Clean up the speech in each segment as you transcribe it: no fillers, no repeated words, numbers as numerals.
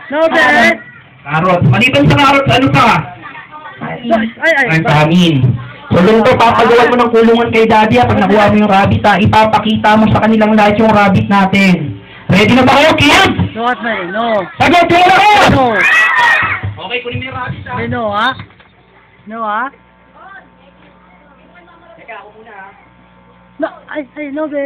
No, be. Carrot. Maliban sa carrot, ano pa? Ay. Kanin. So, ganito, papagawan mo ng kulungan kay Daddy, pag nakuha mo yung rabbit, ipapakita mo sa kanilang lahat yung rabbit natin. Ready na ba kayo, kids? No, at may, no. Sagot, kaya ako! No. Okay, kunin mo yung rabbit, ha? May no, ha? No, ha? Teka, ako muna, ha? No, ay, no, be.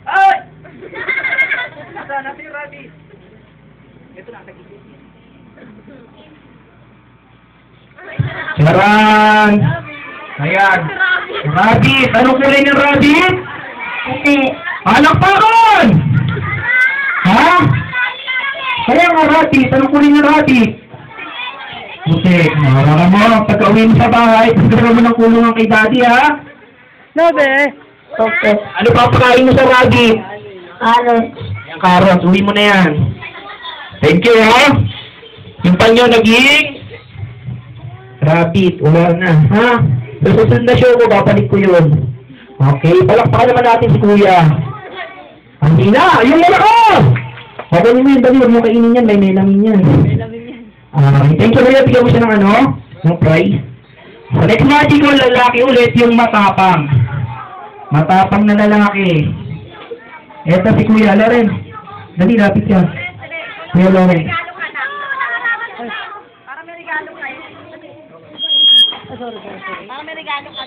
Ay! Nasaan natin yung rabbit? Ito na, nagigit. Charan! Ayan. Rabbit! Anong kulay ng rabbit? Okay. Palakpakan! Ha? Kaya nga rabbit. Anong kulay ng rabbit? Butik. Marara mo. Pagka-uwi mo sa bahay, pagkakaroon mo ng kulungan kay Daddy, ha? No, be. Okay. Ano papakain mo sa rabbit? Carrot. Yung carrot. Uwi mo na yan. Thank you, ha? Yung panyo naging rabbit. Wala na, ha? Sa susunod na show ko, babalik ko yun. Okay, palakpakan naman natin si Kuya. Hindi na! Yung malakas! Magaling mo yun, dali. Huwag mo kainin yan. May melamin yan. Thank you, Kuya. Bigyan mo siya ng ano? Ng prize. Sa next magic ko, lalaki ulit yung matapang. Matapang na lalaki. Eto si Kuya Loren. Dali, lapit ka. Kuya Loren. Para may regalo kayo. Sorry. Para may regalo ka.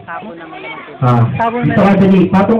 Sabon naman naman. Ah, Sabon dito ka, dali. Patong